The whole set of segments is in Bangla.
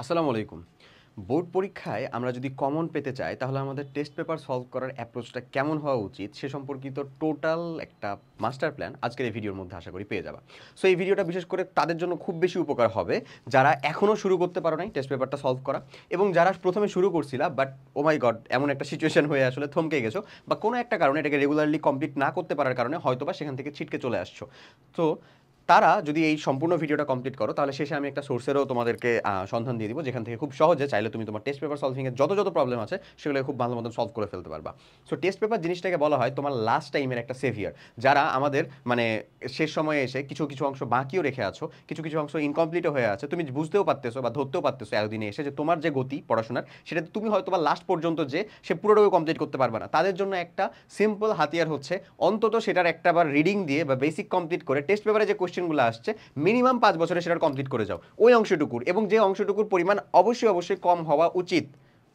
আসসালামু আলাইকুম। বোর্ড পরীক্ষায় আমরা যদি কমন পেতে চাই তাহলে আমাদের টেস্ট পেপার সলভ করার অ্যাপ্রোচটা কেমন হওয়া উচিত সে সম্পর্কিত টোটাল একটা মাস্টার প্ল্যান আজকের এই ভিডিওর মধ্যে আশা করি পেয়ে যাবা। সো এই ভিডিওটা বিশেষ করে তাদের জন্য খুব বেশি উপকার হবে যারা এখনও শুরু করতে পারো নাই টেস্ট পেপারটা সলভ করা, এবং যারা প্রথমে শুরু করছিলা বাট ও মাই গড এমন একটা সিচুয়েশন হয়ে আসলে থমকে গেছো বা কোনো একটা কারণে এটাকে রেগুলারলি কমপ্লিট না করতে পারার কারণে হয়তোবা সেখান থেকে ছিটকে চলে আসছো। তো তারা যদি এই সম্পূর্ণ ভিডিওটা কমপ্লিট করো তাহলে শেষে আমি একটা সোর্সেরও তোমাদেরকে সন্ধান দিয়ে দিব, যেখান থেকে খুব সহজে চাইলে তুমি তোমার টেস্ট পেপার সলভিংয়ের যত প্রবলেম আছে সেগুলো খুব ভালো মতন সলভ করে ফেলতে পারবা। সো টেস্ট পেপার জিনিসটাকে বলা হয় তোমার লাস্ট টাইমের একটা সেভিয়ার, যারা আমাদের মানে শেষ সময়ে এসে কিছু কিছু অংশ বাকিও রেখে আছো, কিছু কিছু অংশ ইনকমপ্লিটও হয়ে আছে, তুমি বুঝতেও পারতেছো বা ধরতেও পারতেছো এতদিনে এসে যে তোমার যে গতি পড়াশোনার সেটা তুমি হয়তো বা লাস্ট পর্যন্ত যে সে পুরোটাও কমপ্লিট করতে পারবে না, তাদের জন্য একটা সিম্পল হাতিয়ার হচ্ছে অন্তত সেটার একটা বার রিডিং দিয়ে বা বেসিক কমপ্লিট করে টেস্ট পেপারে যে কোশ্চেনগুলো আসছে মিনিমাম 5 বছরে সেটা কমপ্লিট করে যাও ওই অংশটুকুর, এবং যে অংশটুকুর পরিমাণ অবশ্যই কম হওয়া উচিত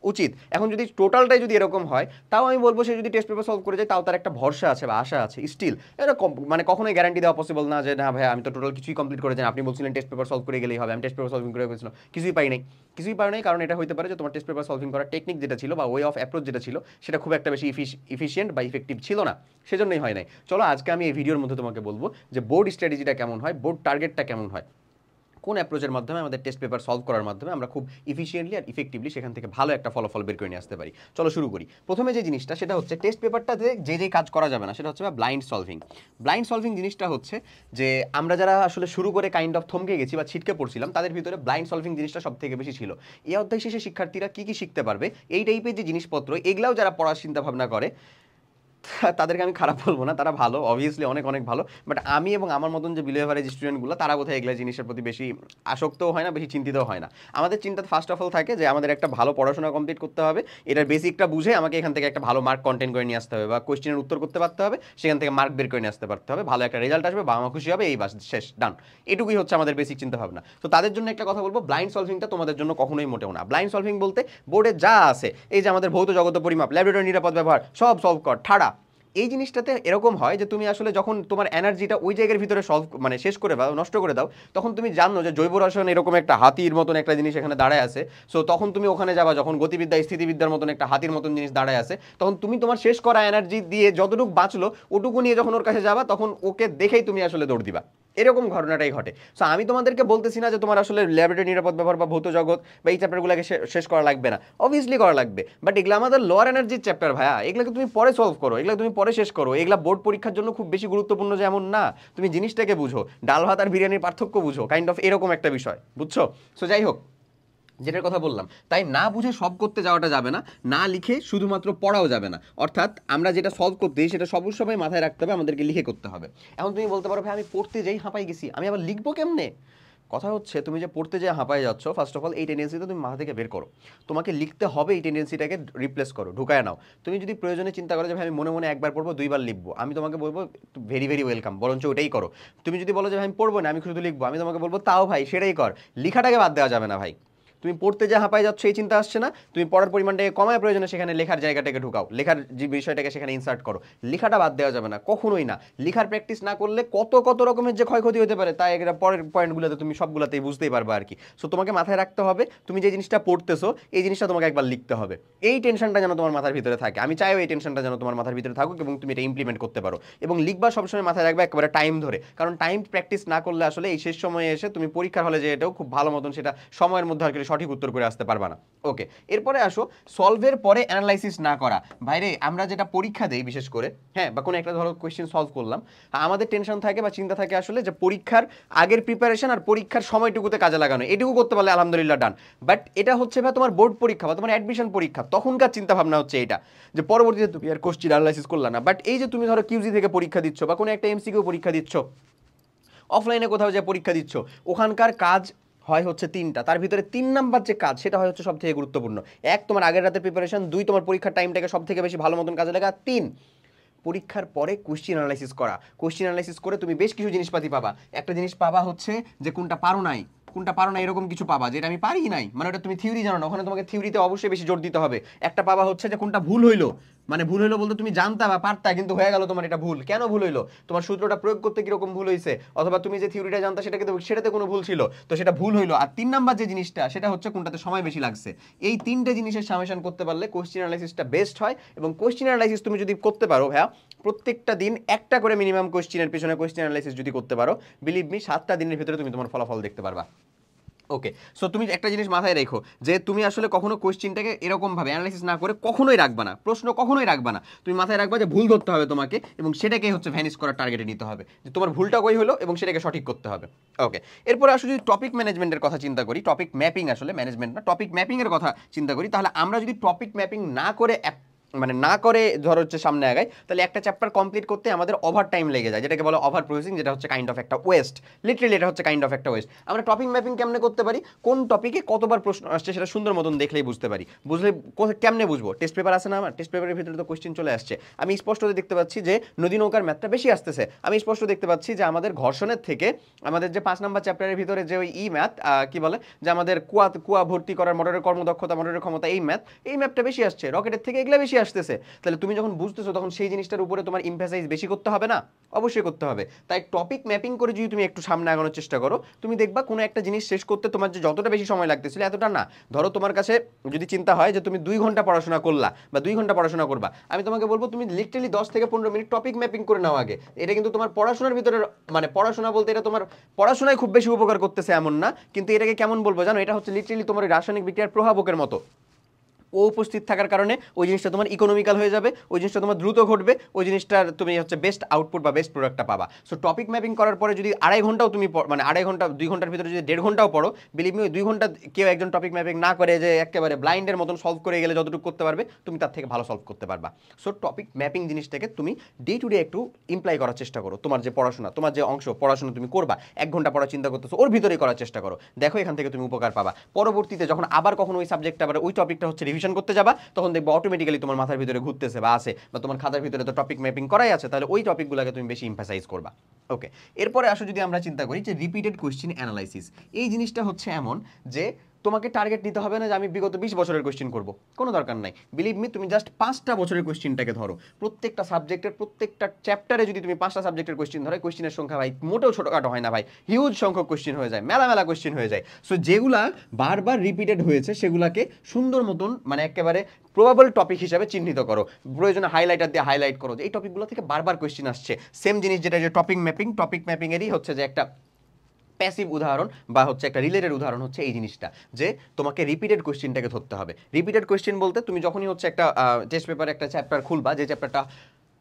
উচিত এখন যদি টোটালটাই যদি এরকম হয় তাও আমি বলবো সে যদি টেস্ট পেপার সলভ করে যায় তাও তার একটা ভরসা আছে বা আশা আছে। স্টিল এটা মানে কখনোই গ্যারান্টি দেওয়া পসিবল না যে না ভাই আমি তো টোটাল কিছুই কমপ্লিট করে যাই, আপনি বলছিলেন টেস্ট পেপার সলভ করে গেলেই হবে, আমি টেস্ট পেপার সলভিং করে গেছিলাম কিছুই পাই নাই, কারণ এটা হতে পারে যে তোমার টেস্ট পেপার সলভিং করার টেকনিক যেটা ছিল বা ওয়ে অফ অ্যাপ্রোচ যেটা ছিল সেটা খুব একটা বেশি ইফিশিয়েন্ট বা ইফেক্টিভ ছিল না, সেজন্যই হয় নাই। চলো আজকে আমি এই ভিডিওর মধ্যে তোমাকে বলবো যে বোর্ড স্ট্র্যাটেজিটা কেমন হয়, বোর্ড টার্গেটটা কেমন হয়, কোন অ্যাপ্রোচের মাধ্যমে আমাদের টেস্ট পেপার সলভ করার মাধ্যমে আমরা খুব ইফিশিয়েন্টলি আর ইফেক্টিভলি সেখান থেকে ভালো একটা ফলাফল বের করে নিয়ে আসতে পারি। চলো শুরু করি। প্রথমে যে জিনিসটা সেটা হচ্ছে টেস্ট পেপারটাতে যে কাজ করা যাবে না সেটা হচ্ছে ব্লাইন্ড সলভিং। ব্লাইন্ড সলভিং জিনিসটা হচ্ছে যে আমরা যারা আসলে শুরু করে কাইন্ড অফ থমকে গেছি বা ছিটকে পড়ছিলাম তাদের ভিতরে ব্লাইন্ড সলভিং জিনিসটা সব থেকে বেশি ছিল। এই অধ্যায় শেষে শিক্ষার্থীরা কি কি শিখতে পারবে এই টাইপের যে জিনিসপত্র এগুলাও যারা পড়ার চিন্তা ভাবনা করে তাদেরকে আমি খারাপ বলবো না, তারা ভালো, অবভিয়াসলি অনেক অনেক ভালো, বাট আমি এবং আমার মতন যে বিলো এভারেজ স্টুডেন্টগুলো তারা বোধহয় এগুলো জিনিসের প্রতি বেশি আসক্তও হয় না, বেশি চিন্তিতও হয় না। আমাদের চিন্তা ফার্স্ট অফ অল থাকে যে আমাদের একটা ভালো পড়াশোনা কমপ্লিট করতে হবে, এটার বেসিকটা বুঝে আমাকে এখান থেকে একটা ভালো মার্ক কন্টেন্ট করে নিয়ে আসতে হবে বা কোয়েশ্চেনের উত্তর করতে পারতে হবে, সেখান থেকে মার্ক বের করে নিয়ে আসতে পারতে হবে, ভালো একটা রেজাল্ট আসবে, বাবা মা খুশি হবে, এই বাস শেষ ডান। এটুকুই হচ্ছে আমাদের বেসিক চিন্তা ভাবনা। তো তাদের জন্য একটা কথা বলবো, ব্লাইন্ড সলভিংটা তোমাদের জন্য কখনোই মোটেও না। ব্লাইন্ড সলভিং বলতে বোর্ডে যা আছে এই যে আমাদের ভৌত জগত পরিমাপ, ল্যাবরেটরি নিরাপদ ব্যবহার সব সলভ কর ঠাড়া, এই জিনিসটাতে এরকম হয় যে তুমি আসলে যখন তোমার এনার্জিটা ওই জায়গার ভিতরে সলভ মানে শেষ করে দাও, নষ্ট করে দাও, তখন তুমি জানো যে জৈব রসায়ন এরকম একটা হাতির মতন একটা জিনিস এখানে দাঁড়ায় আছে। সো তখন তুমি ওখানে যাবা যখন গতিবিদ্যা স্থিতিবিদ্যার মতন একটা হাতির মতন জিনিস দাঁড়ায় আছে, তখন তুমি তোমার শেষ করা এনার্জি দিয়ে যতটুকু বাঁচলো ওটুকু নিয়ে যখন ওর কাছে যাবা তখন ওকে দেখেই তুমি আসলে দৌড় দিবা, এরকম ঘটনাটাই ঘটে। সো আমি তোমাদেরকে বলতেছি না যে তোমার আসলে ল্যাবরেটরি নিরাপদ ব্যবহার বা ভৌত জগৎ বা এই চ্যাপ্টারগুলোকে শেষ করা লাগবে না, অবভিয়াসলি করা লাগবে, বাট এগুলো আমাদের লোয়ার এনার্জির চ্যাপ্টার ভাইয়া, এগুলোকে তুমি পরে সলভ করো, এগুলো তুমি পরে শেষ করো, এগুলো বোর্ড পরীক্ষার জন্য খুব বেশি গুরুত্বপূর্ণ যেমন না, তুমি জিনিসটাকে বুঝো, ডাল ভাত আর বিরিয়ানির পার্থক্য বুঝো, কাইন্ড অফ এরকম একটা বিষয়, বুঝছো? সো যাই হোক, যেটার কথা বললাম, তাই না বুঝে সব করতে যাওয়াটা যাবে না, না লিখে শুধুমাত্র পড়াও যাবে না, অর্থাৎ আমরা যেটা সলভ করতে দিই সেটা সবসময় মাথায় রাখতে হবে, আমাদেরকে লিখে করতে হবে। এখন তুমি বলতে পারো ভাই আমি পড়তে যাই হাঁপাই গেছি, আমি আবার লিখবো কেমনে? কথা হচ্ছে তুমি যে পড়তে যে হাঁপায় যাচ্ছ, ফার্স্ট অফ অল এই টেন্ডেন্সিটা তুমি মাথা থেকে বের করো, তোমাকে লিখতে হবে, এই টেন্ডেন্সিটাকে রিপ্লেস করো, ঢুকায় নাও। তুমি যদি প্রয়োজনে চিন্তা করো যে ভাই আমি মনে মনে একবার পড়বো 2বার লিখবো, আমি তোমাকে বলবো ভেরি ভেরি ওয়েলকাম, বরঞ্চ ওটাই করো। তুমি যদি বলো যে ভাই আমি পড়বো না আমি শুধু লিখবো, আমি তোমাকে বলবো তাও ভাই সেটাই কর, লিখাটাকে বাদ দেওয়া যাবে না ভাই। তুমি পড়তে যা হাঁপায় যাচ্ছ এই চিন্তা আসছে না, তুমি পড়ার পরিমাণটাকে কমায় প্রয়োজনে সেখানে লেখার জায়গাটাকে ঢুকাও, লেখার যে বিষয়টাকে সেখানে ইনসার্ট করো, লেখাটা বাদ দেওয়া যাবে না কখনোই না। লেখার প্র্যাকটিস না করলে কত কত রকমের যে ক্ষয়ক্ষতি হতে পারে তাই এটা পরের পয়েন্টগুলোতে তুমি সবগুলোতেই বুঝতেই পারবে আর কি। সো তোমাকে মাথায় রাখতে হবে তুমি যে জিনিসটা পড়তেছো এই জিনিসটা তোমাকে একবার লিখতে হবে, এই টেনশনটা যেন তোমার মাথার ভিতরে থাকে, আমি চাইও এই টেনশনটা যেন তোমার মাথার ভিতরে থাকুক এবং তুমি এটা ইমপ্লিমেন্ট করতে পারো, এবং লিখবা সবসময় মাথায় রাখবে একেবারে টাইম ধরে, কারণ টাইম প্র্যাকটিস না করলে আসলে এই শেষ সময়ে এসে তুমি পরীক্ষার হলে যে এটাও খুব ভালো মতন সেটা সময়ের মধ্যে আর কি সঠিক উত্তর করে আসতে পারবা না। ওকে, এরপরে আসো সলভের পরে অ্যানালাইসিস না করা। ভাইরে আমরা যেটা পরীক্ষা দেই বিশেষ করে, হ্যাঁ, বা কোনো একটা ধরো কোয়েশ্চেন সলভ করলাম, আমাদের টেনশন থাকে বা চিন্তা থাকে আসলে যে পরীক্ষার আগের প্রিপারেশন আর পরীক্ষার সময়টুকুতে কাজে লাগানো, এটুকু করতে পারলে আলহামদুলিল্লাহ ডান। বাট এটা হচ্ছে ভাই তোমার বোর্ড পরীক্ষা বা তোমার অ্যাডমিশন পরীক্ষা, তখনকার চিন্তা ভাবনা হচ্ছে এটা যে পরবর্তীতে তুমি আর কোশ্চেন অ্যানালাইসিস করলা না। বাট এই যে তুমি ধরো কিউজি থেকে পরীক্ষা দিচ্ছ বা কোনো একটা এমসিকিউ পরীক্ষা দিচ্ছ, অফলাইনে কোথাও যে পরীক্ষা দিচ্ছ, ওখানকার কাজ হয় হচ্ছে 3টা, তার ভিতরে 3 নাম্বার যে কাজ সেটা হয় হচ্ছে সব থেকে গুরুত্বপূর্ণ। 1 তোমার আগের রাতের প্রিপারেশন, 2 তোমার পরীক্ষার টাইমটাকে সব থেকে বেশি ভালো মতন কাজে লাগা, 3 পরীক্ষার পরে কোশ্চেন অ্যানালাইসিস করা। কোশ্চেন অ্যানালাইসিস করে তুমি বেশ কিছু জিনিসপাতি পাবা, একটা জিনিস পাবা হচ্ছে যে কোনটা পারো না এরকম কিছু পাবা, যেটা আমি পারি নাই, মানে ওটা তুমি থিওরি জানো না, ওখানে তোমাকে থিওরিতে অবশ্যই বেশি জোর দিতে হবে। একটা পাবা হচ্ছে যে কোনটা ভুল হইলো, মানে ভুল হইলো বলতে তুমি জানতা বা পারতা কিন্তু হয়ে গেল তোমার এটা ভুল। কেন ভুল হইলো? তোমার সূত্রটা প্রয়োগ করতে কিরকম ভুল হয়েছে, অথবা তুমি যে থিওরিটা জানতা সেটাতে কোনো ভুল ছিল, তো সেটা ভুল হইলো। আর 3 নাম্বার যে জিনিসটা সেটা হচ্ছে কোনটাতে সময় বেশি লাগছে। এই 3টে জিনিসের সামেশন করতে পারলে কোশ্চেন অ্যানালাইসিসটা বেস্ট হয়। এবং কোশ্চেন অ্যানালাইসিস তুমি যদি করতে পারো ভাইয়া, প্রত্যেকটা দিন একটা করে মিনিমাম কোশ্চেনের পিছনে কোশ্চেন অ্যানালাইসিস যদি করতে পারো, বিলিভ মি 7টা দিনের ভিতরে তুমি তোমার ফলাফল দেখতে পারবা। ওকে, সো তুমি একটা জিনিস মাথায় রেখো যে তুমি আসলে কখনো কোশ্চেনটাকে এরকমভাবে অ্যানালাইসিস না করে কখনোই রাখবা না, প্রশ্ন কখনোই রাখবা না। তুমি মাথায় রাখবা যে ভুল ধরতে হবে তোমাকে, এবং সেটাকে হচ্ছে ভ্যানিশ করার টার্গেটে নিতে হবে, যে তোমার ভুলটা কই হলো এবং সেটাকে সঠিক করতে হবে। ওকে, এরপরে আসলে যদি টপিক ম্যানেজমেন্টের কথা চিন্তা করি, টপিক ম্যাপিং, আসলে ম্যানেজমেন্ট না, টপিক ম্যাপিংয়ের কথা চিন্তা করি, তাহলে আমরা যদি টপিক ম্যাপিং না করে মানে না করে ধর হচ্ছে সামনে আগাই, তাহলে একটা চ্যাপ্টার কমপ্লিট করতে আমাদের ওভার টাইম লেগে যায়, যেটাকে বলে ওভার প্রসেসিং, যেটা হচ্ছে কাইন্ড অফ একটা ওয়েস্ট। লিটারেলি এটা হচ্ছে কাইন্ড অফ একটা ওয়েস্ট। আমরা টপিক ম্যাপিং কেমনে করতে পারি? কোন টপিকে কতবার প্রশ্ন আসছে সেটা সুন্দর মতন দেখলেই বুঝতে পারি। বুঝলে কেমনে বুঝবো? টেস্ট পেপার আছে না আমার, টেস্ট পেপারের ভিতরে তো কোশ্চেন চলে আসছে, আমি স্পষ্ট দেখতে পাচ্ছি যে নদী নৌকার ম্যাথটা বেশি আসতেছে। আমি স্পষ্ট দেখতে পাচ্ছি যে আমাদের ঘর্ষণের থেকে আমাদের যে 5 নাম্বার চ্যাপ্টারের ভিতরে যে ওই ম্যাথ কি বলে, যে আমাদের কুয়া ভর্তি করার, মোটরের কর্মদক্ষতা, মোটরের ক্ষমতা, এই ম্যাথটা বেশি আসছে, রকেটের থেকে এগুলো বেশি আসতেছে। তাহলে তুমি যখন বুঝতেছো তখন সেই জিনিসটার উপরে তোমার এমফাসাইজ বেশি করতে হবে না? অবশ্যই করতে হবে। তাই টপিক ম্যাপিং করে যদি তুমি একটু সামনে আগানোর চেষ্টা করো, তুমি দেখবা কোনো একটা জিনিস শেষ করতে তোমার যে যতটা বেশি সময় লাগতেছিল এতটা না। ধরো তোমার কাছে যদি চিন্তা হয় যে তুমি 2 ঘন্টা পড়াশোনা করলা বা 2 ঘন্টা পড়াশোনা করবা, আমি তোমাকে বলবো তুমি লিটারালি 10 থেকে 15 মিনিট টপিক ম্যাপিং করে নাও আগে। এটা কিন্তু তোমার পড়াশোনার ভিতরে, মানে পড়াশোনা বলতে এটা তোমার পড়াশোনায় খুব বেশি উপকার করতেছে এমন না, কিন্তু এটাকে কেমন বলবো জানো, এটা হচ্ছে লিটারালি তোমার রাসায়নিক বিক্রিয়ার প্রভাবকের মতো। ও উপস্থিত থাকার কারণে ওই জিনিসটা তোমার ইকোনমিক্যাল হয়ে যাবে, ওই জিনিসটা তোমার দ্রুত ঘটবে, ওই জিনিসটার তুমি হচ্ছে বেস্ট আউটপুট বা বেস্ট প্রোডাক্টটা পাবা। সো টপিক ম্যাপিং করার পরে যদি 2.5 ঘন্টাও তুমি মানে 2.5 ঘন্টা 2 ঘন্টার ভিতরে যদি 1.5 ঘন্টাও পড়ো, বিলিভ মি ওই 2 ঘন্টা কেউ একজন টপিক ম্যাপিং না করে যে একেবারে ব্লাইন্ডের মতন সলভ করে গেলে যতটুকু করতে পারবে, তুমি তার থেকে ভালো সলভ করতে পারবা। সো টপিক ম্যাপিং জিনিসটাকে তুমি ডে টু ডে একটু ইমপ্লাই করার চেষ্টা করো। তোমার যে পড়াশোনা, তোমার যে অংশ পড়াশোনা তুমি করবা, 1 ঘন্টা পড়ার চিন্তা করতেছো, ওর ভিতরেই করার চেষ্টা করো। দেখো এখান থেকে তুমি উপকার পাবা। পরবর্তীতে যখন আবার কখনো ওই সাবজেক্টটা আবার ওই টপিকটা হচ্ছে রিভিশন করতে যাবা, তখন দেখবো অটোমেটিক্যালি তোমার মাথার ভিতরে ঘুরতেছে বা আছে, বা তোমার খাতার ভিতরে তো টপিক ম্যাপিং করাই আছে, তাহলে ওই টপিকগুলোকে তুমি বেশি এমফাসাইজ করবা। ওকে, এরপরে আসো যদি আমরা চিন্তা করি যে রিপিটেড কোশ্চেন অ্যানালাইসিস, এই জিনিসটা হচ্ছে এমন যে তোমাকে টার্গেট নিতে হবে না যে আমি বিগত 20 বছরের কোশ্চেন করব, কোনো দরকার নাই। বিলিভ মি, তুমি জাস্ট 5টা বছরের কোশ্চেনটাকে ধরো, প্রত্যেকটা সাবজেক্টের প্রত্যেকটা চ্যাপ্টারে যদি তুমি 5টা সাবজেক্টের কোশ্চেন ধরো, কোশ্চেনের সংখ্যা ভাই মোটেও ছোটখাটো হয় না ভাই, হিউজ সংখ্যক কোশ্চেন হয়ে যায়, মেলা কোশ্চেন হয়ে যায়। সো যেগুলা বারবার রিপিটেড হয়েছে সেগুলাকে সুন্দর মতন মানে একেবারে প্রবাবল টপিক হিসাবে চিহ্নিত করো, প্রয়োজনে হাইলাইটার দিয়ে হাইলাইট করো যে এই টপিকগুলো থেকে বারবার কোশ্চেন আসছে। সেম জিনিস যেটা যে টপিক ম্যাপিংয়েরই হচ্ছে যে একটা প্যাসিভ উদাহরণ বা হচ্ছে একটা রিলেটেড উদাহরণ হচ্ছে এই জিনিসটা, যে তোমাকে রিপিটেড কোশ্চেনটাকে ধরতে হবে। রিপিটেড কোশ্চেন বলতে তুমি যখনই হচ্ছে একটা টেস্ট পেপারে একটা চ্যাপ্টার খুলবা, যে চ্যাপ্টারটা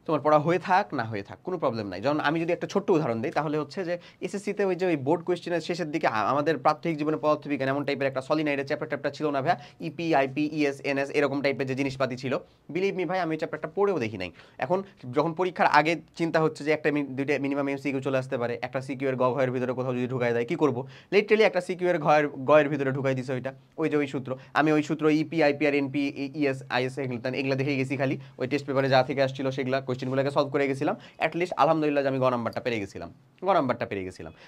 তোমার পড়া হয়ে থাক না হয়ে থাক কোনো প্রবলেম নাই। যেমন আমি যদি একটা ছোট্ট উদাহরণ দিই, তাহলে হচ্ছে যে এসএসসিতে ওই যে ওই বোর্ড কোয়েশ্চেনের শেষের দিকে আমাদের প্রাথমিক জীবনে পদার্থবিজ্ঞান এমন টাইপের একটা সলিনাইডের চ্যাপ্টার ছিল না ভাইয়া, ইপি আইপি ইএস এনএস এরকম টাইপের যে জিনিসপাতি ছিল, বিলিভ মি ভাই আমি ওই চ্যাপ্টারটা পড়েও দেখি নাই। এখন যখন পরীক্ষার আগে চিন্তা হচ্ছে যে একটা দুইটা মিনিমাম এমসিকিউ চলে আসতে পারে, একটা সিকিউ এর ঘয়ের ভিতরে কোথাও যদি ঢুকাই দেয় কি করবো, লিটারালি একটা সিকিউ এর গয়ের ভিতরে ঢুকাই দিছে ওইটা, ওই যে ওই সূত্র, আমি ওই সূত্র ইপি আইপি আর এনপি ইএস আইএস এগুলো দেখে গেছি, খালি ওই টেস্ট পেপারে যা থেকে আসছিল সেগুলো কোয়েশ্চেনগুলোকে সলভ করে গেছিলাম। অ্যাটলিস্ট আলহামদুলিল্লাহ যে আমি গ নাম্বারটা পেরে গেছিলাম।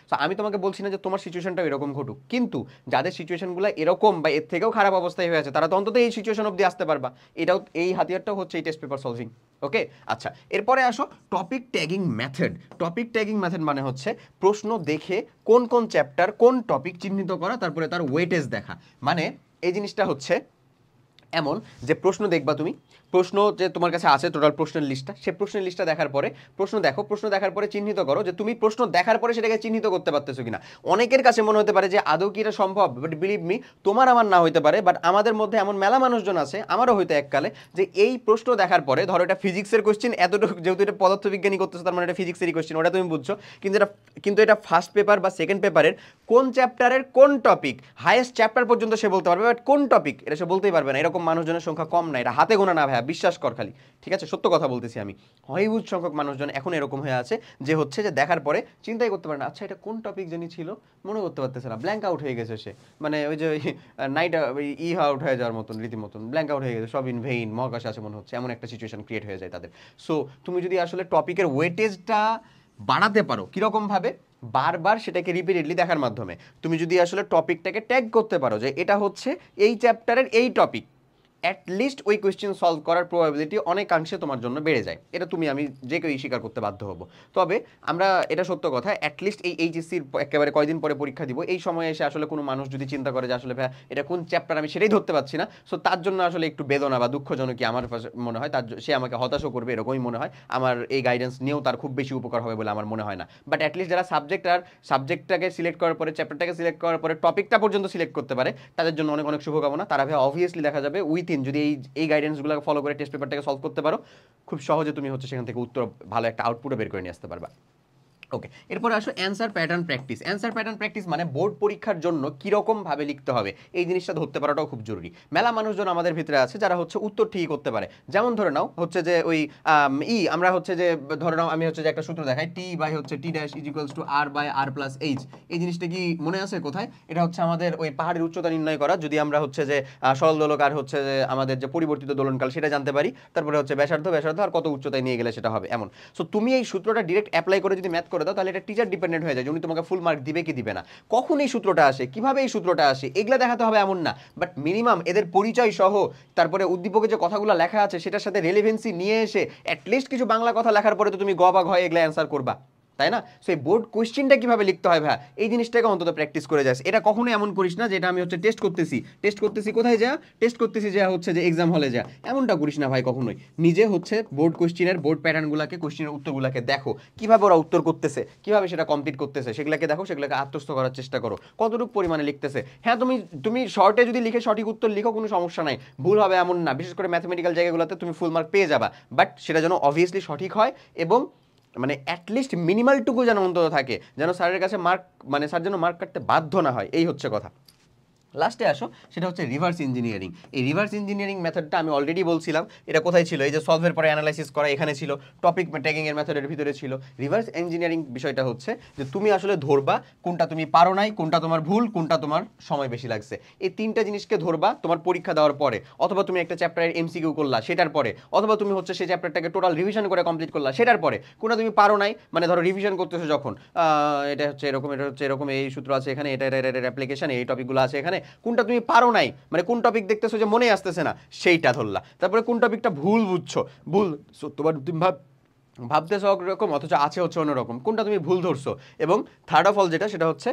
সো আমি তোমাকে বলছি না যে তোমার সিচুয়েশনটা এরকম ঘটুক, কিন্তু যাদের সিচুয়েশনগুলো এরকম বা এর থেকেও খারাপ অবস্থায় হয়ে আছে, তারা তো অন্তত এই সিচুয়েশন অবধি আসতে পারবা। এটাও এই হাতিয়ারটাও হচ্ছে এই টেস্ট পেপার সলভিং। ওকে, আচ্ছা, এরপরে আসো topic tagging method. Topic tagging method মানে হচ্ছে প্রশ্ন দেখে কোন কোন চ্যাপ্টার কোন টপিক চিহ্নিত করা, তারপরে তার ওয়েটেজ দেখা। মানে এই জিনিসটা হচ্ছে এমন যে প্রশ্ন দেখবা তুমি, প্রশ্ন যে তোমার কাছে আছে টোটাল প্রশ্নের লিস্টটা, সেই প্রশ্নের লিস্টটা দেখার পরে প্রশ্ন দেখো, প্রশ্ন দেখার পরে চিহ্নিত করো যে তুমি প্রশ্ন দেখার পরে সেটাকে চিহ্নিত করতে পারতেছো কিনা। অনেকের কাছে মনে হতে পারে যে আদৌ কি এটা সম্ভব, বাট বিলিভ মি তোমার আমার না হইতে পারে, বাট আমাদের মধ্যে এমন মেলা মানুষজন আছে, আমারও হয়তো এককালে, যে এই প্রশ্ন দেখার পরে ধরো এটা ফিজিক্সের কোশ্চেন, এতটুকু যেহেতু এটা পদার্থবিজ্ঞানী করতেছে তার মানে এটা ফিজিক্সেরই কোশ্চেন, ওটা তুমি বুঝছো, কিন্তু এটা ফার্স্ট পেপার বা সেকেন্ড পেপারের কোন চ্যাপ্টারের কোন টপিক, হাইয়েস্ট চ্যাপ্টার পর্যন্ত সে বলতে পারবে, বাট কোন টপিক এটা সে বলতেই পারবে না। এরকম মানুষজনের সংখ্যা কম না, এটা হাতে গোনা না ভাইয়া, বিশ্বাস কর খালি, ঠিক আছে, সত্য কথা বলতেছি আমি। হিউজ সংখ্যক মানুষজন এখন এরকম হয়ে আছে যে হচ্ছে যে দেখার পরে চিন্তাই করতে পারে না, আচ্ছা এটা কোন টপিক জানি ছিল, মনে করতে পারতেছে না, ব্ল্যাঙ্ক আউট হয়ে গেছে সে, মানে ওই যে নাইট আউট হয়ে যাওয়ার মতন রীতিমতন ব্ল্যাঙ্ক আউট হয়ে গেছে, সব ইন ভেইন, মহাকাশে আছে মনে হচ্ছে, এমন একটা সিচুয়েশন ক্রিয়েট হয়ে যায় তাদের। সো তুমি যদি আসলে টপিকের ওয়েটেজটা বাড়াতে পারো, কিরকম ভাবে, বারবার সেটাকে রিপিটেডলি দেখার মাধ্যমে। তুমি যদি আসলে টপিকটাকে ট্যাগ করতে পারো যে এটা হচ্ছে এই চ্যাপ্টারের এই টপিক, অ্যাটলিস্ট ওই কোয়েশ্চেন সলভ করার প্রবাবিলিটি অনেকাংশে তোমার জন্য বেড়ে যায়। এটা তুমি আমি যে কেউই স্বীকার করতে বাধ্য হব। তবে আমরা এটা সত্য কথা, অ্যাটলিস্ট এই এইচএসসির একেবারে কয়দিন পরে পরীক্ষা দিব, এই সময়ে এসে আসলে কোনো মানুষ যদি চিন্তা করে যে আসলে ভাই এটা কোন চ্যাপ্টার আমি সেটাই ধরতে পারছি না, সো তার জন্য আসলে একটু বেদনা বা দুঃখজনক আমার মনে হয়, সে আমাকে হতাশও করবে এরকমই মনে হয়। আমার এই গাইডেন্স নিয়েও তার খুব বেশি উপকার হবে বলে আমার মনে হয় না। বাট অ্যাটলিস্ট যারা সাবজেক্টটাকে সিলেক্ট করার পরে, চ্যাপ্টারটাকে সিলেক্ট করার পরে টপিকটা পর্যন্ত সিলেক্ট করতে পারে, তাদের জন্য অনেক অনেক শুভকামনা। তারা ভাই অবভিয়াসলি দেখা যাবে উইথিন, যদি এই গাইডেন্সগুলো ফলো করে টেস্ট পেপারটাকে সলভ করতে পারো, খুব সহজে তুমি হচ্ছে সেখান থেকে উত্তর, ভালো একটা আউটপুটও বের করে নিয়ে আসতে পারবা। ওকে, এরপরে আসো answer pattern practice. Answer pattern practice মানে বোর্ড পরীক্ষার জন্য কীরকম ভাবে লিখতে হবে এই জিনিসটা ধরতে পারাটাও খুব জরুরি। মেলা মানুষজন আমাদের ভিতরে আছে যারা হচ্ছে উত্তর ঠিকই করতে পারে। যেমন ধরে নাও হচ্ছে যে ওই আমরা হচ্ছে যে ধরে নাও আমি হচ্ছে যে একটা সূত্র দেখাই, টি বাই হচ্ছে T dash is equals to R by R plus H. এই জিনিসটা কি মনে আছে কোথায়? এটা হচ্ছে আমাদের ওই পাহাড়ের উচ্চতা নির্ণয় করা, যদি আমরা হচ্ছে যে সরল দোলক আর হচ্ছে যে আমাদের যে পরিবর্তিত দোলনকাল সেটা জানতে পারি, তারপরে হচ্ছে ব্যাসার্ধ আর কত উচ্চতায় নিয়ে গেলে সেটা হবে এমন। সো তুমি এই সূত্রটা ডিরেক্ট অ্যাপ্লাই করে যদি ম্যাথ করে দাও, তাহলে এটা টিচার ডিপেন্ডেন্ট হয়ে যায় যে উনি তোমাকে ফুল মার্ক দিবে কি দিবে না, কখন এই সূত্রটা আসে, কিভাবে এই সূত্রটা আসে, এগুলা দেখাতে হবে এমন না। বাট মিনিমাম এদের পরিচয় সহ, তারপরে উদ্দীপকে যে কথাগুলো লেখা আছে সেটার সাথে রেলেভেন্সি নিয়ে এসে অ্যাটলিস্ট কিছু বাংলা কথা লেখার পরে তো তুমি গ বা ঘ এগুলা অ্যান্সার করবা, তাই না? সো এই বোর্ড কোয়েশ্চেনটা কিভাবে লিখতে হয় ভাই, এই জিনিসটাকে অন্তত প্র্যাকটিস করে যাস। এটা কখনোই এমন করিস না যে এটা আমি হচ্ছে টেস্ট করতেছি কোথায় যা টেস্ট করতেছি, যা হচ্ছে যে এক্সাম হলে যা, এমনটা করিস না ভাই কখনোই। নিজে হচ্ছে বোর্ড কোয়েশ্চেনের বোর্ড প্যাটার্নগুলোকে, কোয়েশ্চেনের উত্তরগুলোকে দেখো, কিভাবে ওরা উত্তর করতেছে, কিভাবে সেটা কমপ্লিট করতেছে, সেগুলোকে দেখো, সেগুলোকে আত্মস্থ করার চেষ্টা করো, কতটুকু পরিমাণে লিখতেছে। হ্যাঁ, তুমি শর্টে যদি লিখে সঠিক উত্তর লিখো, কোনো সমস্যা নাই, ভুল হবে এমন না। বিশেষ করে ম্যাথমেটিক্যাল জায়গাগুলোতে তুমি ফুল মার্ক পেয়ে যাবা, বাট সেটা যেন অবভিয়াসলি সঠিক হয় এবং মানে অ্যাটলিস্ট মিনিমালটুকু যেন অন্তত থাকে, যেন স্যারের কাছে মার্ক, মানে স্যার যেন মার্ক কাটতে বাধ্য না হয়, এই হচ্ছে কথা। লাস্টে আসো, সেটা হচ্ছে রিভার্স ইঞ্জিনিয়ারিং। এই রিভার্স ইঞ্জিনিয়ারিং মেথডটা আমি অলরেডি বলছিলাম, এটা কোথায় ছিল? এই যে সলভের পরে অ্যানালাইসিস করা, এখানে ছিল। টপিক ট্যাগিংয়ের মেথডের ভিতরে ছিল। রিভার্স ইঞ্জিনিয়ারিং বিষয়টা হচ্ছে যে তুমি আসলে ধরবা কোনটা তুমি পারো নাই, কোনটা তোমার ভুল, কোনটা তোমার সময় বেশি লাগছে। এই তিনটা জিনিসকে ধরবা তোমার পরীক্ষা দেওয়ার পরে, অথবা তুমি একটা চ্যাপ্টারের এমসিকিউ করলা সেটার পরে, অথবা তুমি হচ্ছে সেই চ্যাপ্টারটাকে টোটাল রিভিশন করে কমপ্লিট করলা সেটার পরে। কোনটা তুমি পারো নাই, মানে ধরো রিভিশন করতেছো যখন, এটা হচ্ছে এরকম, এটা হচ্ছে এরকম, এই সূত্র আছে এখানে, এটা অ্যাপ্লিকেশন, এই টপিকগুলো আছে এখানে, কোনটা তুমি পারো নাই, মানে কোন টপিক দেখতেছো যে মনেই আসতেছে না, সেইটা ধরলা। তারপরে কোন টপিকটা ভুল বুঝছো, ভুল তোমার তুমি ভাবতেছো একরকম অথচ আছে হচ্ছে অন্যরকম, কোনটা তুমি ভুল ধরছো, এবং থার্ড অফ অল যেটা, সেটা হচ্ছে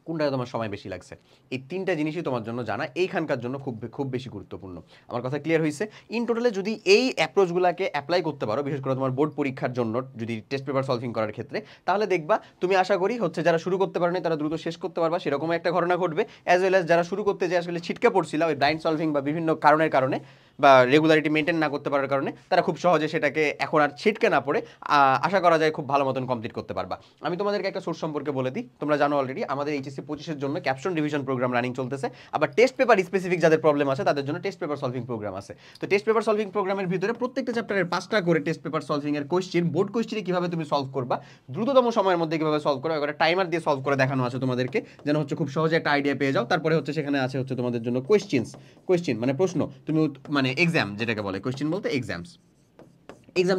কোনটা তোমার সময় বেশি লাগছে। এই তিনটা জিনিসই তোমার জন্য জানা এইখানকার জন্য খুব খুব বেশি গুরুত্বপূর্ণ। আমার কথা ক্লিয়ার হয়েছে? ইন টোটালে যদি এই অ্যাপ্রোচগুলোকে অ্যাপ্লাই করতে পারো, বিশেষ করে তোমার বোর্ড পরীক্ষার জন্য যদি টেস্ট পেপার সলভিং করার ক্ষেত্রে, তাহলে দেখবা তুমি, আশা করি হচ্ছে যারা শুরু করতে পারেনি তারা দ্রুত শেষ করতে পারবা, সেরকম একটা ঘটনা ঘটবে। অ্যাজ ওয়েল অ্যাজ যারা শুরু করতে যে আসলে ছিটকে পড়ছিল ওই ব্লাইন্ড সলভিং বা বিভিন্ন কারণে বা রেগুলারিটি মেনটেন না করতে পারার কারণে, তারা খুব সহজে সেটাকে এখন আর ছিটকে না পড়ে আশা করা যায় খুব ভালো মতন কমপ্লিট করতে পারবা। আমি তোমাদেরকে একটা সোর্স সম্পর্কে বলে দিই, তোমরা জানো অলরেডি আমাদের এইচএসসি 25-এর জন্য ক্যাপস্টোন রিভিশন প্রোগ্রাম রানিং চলতেছে। আবার টেস্ট পেপার স্পেসিফিক যাদের প্রবলেম আছে তাদের জন্য টেস্ট পেপার সলভিং প্রোগ্রাম আছে। তো টেস্ট পেপার সলভিং প্রোগ্রামের ভিতরে প্রত্যেকটা চ্যাপ্টারের 5টা করে টেস্ট পেপার সলভিং এর কোয়েশ্চেন, বোর্ড কোয়েশ্চেনে কিভাবে তুমি সলভ করবা, দ্রুততম সময়ের মধ্যে কিভাবে সলভ করবে, একটা টাইমার দিয়ে সলভ করে দেখানো আছে তোমাদেরকে, যেন হচ্ছে খুব সহজে একটা আইডিয়া পেয়ে যাও। তারপরে হচ্ছে সেখানে আছে হচ্ছে তোমাদের জন্য কোয়েশ্চেন মানে প্রশ্ন, তুমি মানে এক্সাম যেটাকে বলে, কোয়েশ্চেন বলতে এক্সাম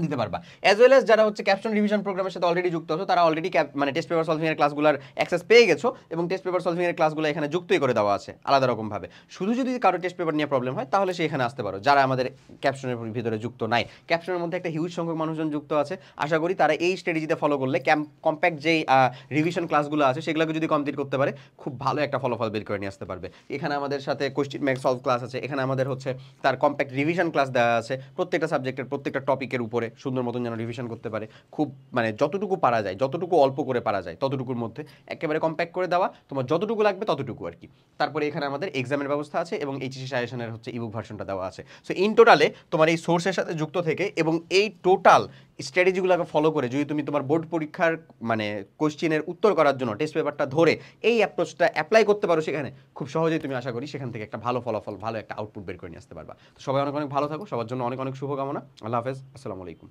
দিতে পারবা। অ্যাজ ওয়েল অ্যাজ যারা হচ্ছে ক্যাপস্টোন রিভিশন প্রোগ্রামের সাথে অলরেডি যুক্ত আছো, তারা অলরেডি মানে টেস্ট পেপার সলভিং এর ক্লাসগুলোর অ্যাক্সেস পেয়ে গেছো, এবং টেস্ট পেপার সলভিং এর ক্লাসগুলো এখানে যুক্তই করে দেওয়া আছে আলাদা রকমভাবে। শুধু যদি কারো টেস্ট পেপার নিয়ে প্রবলেম হয় তাহলে সে এখানে আসতে পারো, যারা আমাদের ক্যাপস্টোনের ভিতরে যুক্ত নাই। ক্যাপস্টোনের মধ্যে একটা হিউজ সংখ্যক মানুষজন যুক্ত আছে, আশা করি তারা এই স্ট্র্যাটেজিতে ফলো করলে কম্প্যাক্ট যেই রিভিশন ক্লাসগুলো আছে সেগুলোকে যদি কমপ্লিট করতে পারে, খুব ভালো একটা ফলাফল বের করে নিয়ে আসতে পারবে। এখানে আমাদের সাথে কোয়েশ্চেন ম্যাক সলভ ক্লাস আছে, এখানে আমাদের হচ্ছে তার কম্প্যাক্ট রিভিশন ক্লাস দেওয়া আছে, প্রত্যেকটা সাবজেক্টের প্রত্যেকটা টপিকের উপরে সুন্দর মতন যেন রিভিশন করতে পারে। খুব মানে যতটুকু পারা যায়, যতটুকু অল্প করে পারা যায় ততটুকুর মধ্যে একেবারে কম্প্যাক্ট করে দেওয়া, তোমার যতটুকু লাগবে ততটুকু আর কি। তারপরে এখানে আমাদের এক্সামের ব্যবস্থা আছে এবং এইচএসসি সাজেশনের হচ্ছে ইবুক ভার্সনটা দেওয়া আছে। সো ইন টোটালে তোমার এই সোর্সের সাথে যুক্ত থেকে এবং এই টোটাল স্ট্র্যাটেজিগুলোকে ফলো করে যদি তুমি তোমার বোর্ড পরীক্ষার মানে কোশ্চেনের উত্তর করার জন্য টেস্ট পেপারটা ধরে এই অ্যাপ্রোচটা অ্যাপ্লাই করতে পারো, সেখানে খুব সহজেই তুমি আশা করি সেখান থেকে একটা ভালো ফলাফল, ভালো একটা আউটপুট বের করে নিয়ে আসতে পারবা। তো সবাই অনেক অনেক ভালো থাকো, সবার জন্য অনেক অনেক শুভকামনা। আল্লাহ হাফেজ, আসসালামু আলাইকুম।